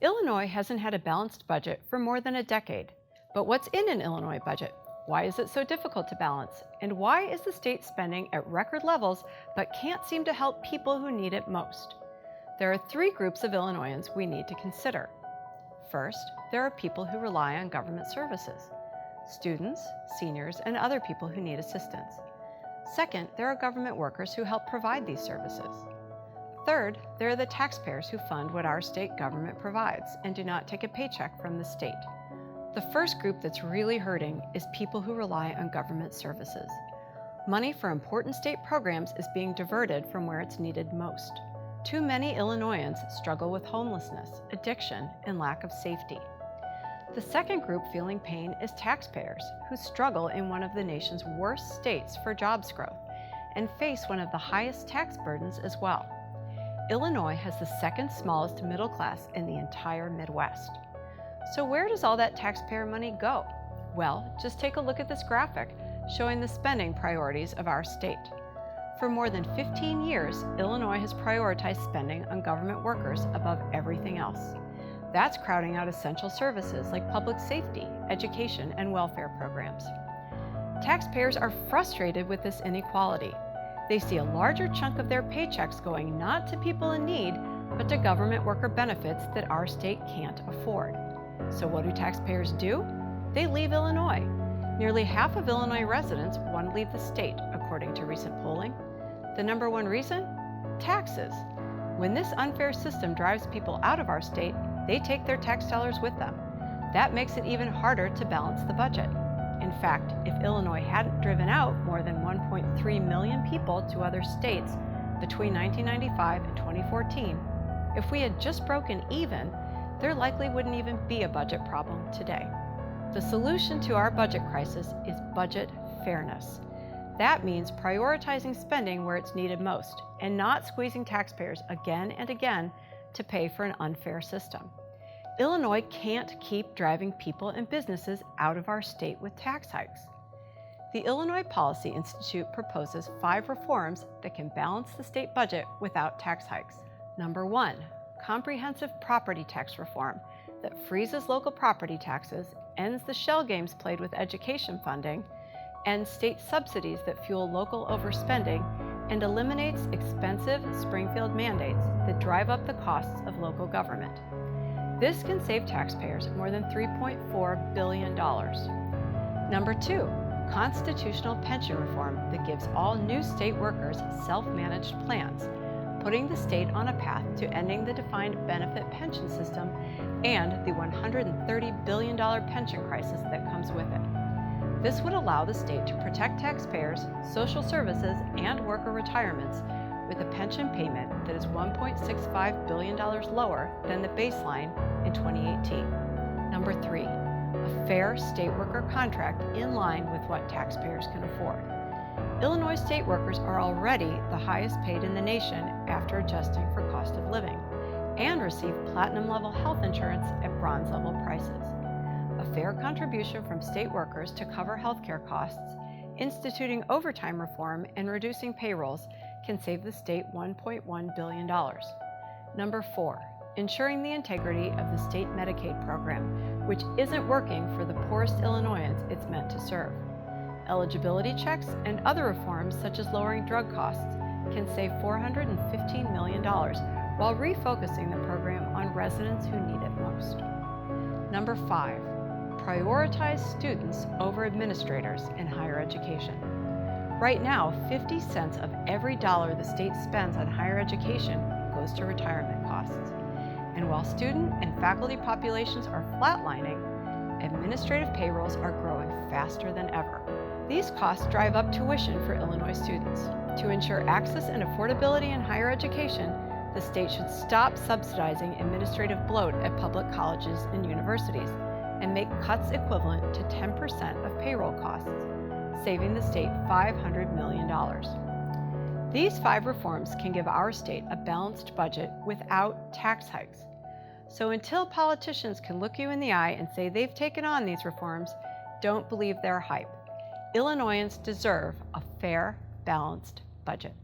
Illinois hasn't had a balanced budget for more than a decade. But what's in an Illinois budget? Why is it so difficult to balance? And why is the state spending at record levels but can't seem to help people who need it most? There are three groups of Illinoisans we need to consider. First, there are people who rely on government services: students, seniors, and other people who need assistance. Second, there are government workers who help provide these services. Third, there are the taxpayers who fund what our state government provides and do not take a paycheck from the state. The first group that's really hurting is people who rely on government services. Money for important state programs is being diverted from where it's needed most. Too many Illinoisans struggle with homelessness, addiction, and lack of safety. The second group feeling pain is taxpayers who struggle in one of the nation's worst states for jobs growth and face one of the highest tax burdens as well. Illinois has the second smallest middle class in the entire Midwest. So where does all that taxpayer money go? Well, just take a look at this graphic showing the spending priorities of our state. For more than 15 years, Illinois has prioritized spending on government workers above everything else. That's crowding out essential services like public safety, education, and welfare programs. Taxpayers are frustrated with this inequality. They see a larger chunk of their paychecks going not to people in need, but to government worker benefits that our state can't afford. So what do taxpayers do? They leave Illinois. Nearly half of Illinois residents want to leave the state, according to recent polling. The number one reason? Taxes. When this unfair system drives people out of our state, they take their tax dollars with them. That makes it even harder to balance the budget. In fact, if Illinois hadn't driven out more than 1.3 million people to other states between 1995 and 2014, if we had just broken even, there likely wouldn't even be a budget problem today. The solution to our budget crisis is budget fairness. That means prioritizing spending where it's needed most and not squeezing taxpayers again and again to pay for an unfair system. Illinois can't keep driving people and businesses out of our state with tax hikes. The Illinois Policy Institute proposes 5 reforms that can balance the state budget without tax hikes. Number 1, comprehensive property tax reform that freezes local property taxes, ends the shell games played with education funding, ends state subsidies that fuel local overspending, and eliminates expensive Springfield mandates that drive up the costs of local government. This can save taxpayers more than $3.4 billion. Number 2, constitutional pension reform that gives all new state workers self-managed plans, putting the state on a path to ending the defined benefit pension system and the $130 billion pension crisis that comes with it. This would allow the state to protect taxpayers, social services, and worker retirements with a pension payment that is $1.65 billion lower than the baseline in 2018. Number 3, a fair state worker contract in line with what taxpayers can afford. Illinois state workers are already the highest paid in the nation after adjusting for cost of living, and receive platinum-level health insurance at bronze-level prices. A fair contribution from state workers to cover healthcare costs, instituting overtime reform, and reducing payrolls can save the state $1.1 billion. Number 4, ensuring the integrity of the state Medicaid program, which isn't working for the poorest Illinoisans it's meant to serve. Eligibility checks and other reforms, such as lowering drug costs, can save $415 million while refocusing the program on residents who need it most. Number 5, prioritize students over administrators in higher education. Right now, 50 cents of every dollar the state spends on higher education goes to retirement costs. And while student and faculty populations are flatlining, administrative payrolls are growing faster than ever. These costs drive up tuition for Illinois students. To ensure access and affordability in higher education, the state should stop subsidizing administrative bloat at public colleges and universities and make cuts equivalent to 10% of payroll costs, saving the state $500 million. These 5 reforms can give our state a balanced budget without tax hikes. So until politicians can look you in the eye and say they've taken on these reforms, don't believe their hype. Illinoisans deserve a fair, balanced budget.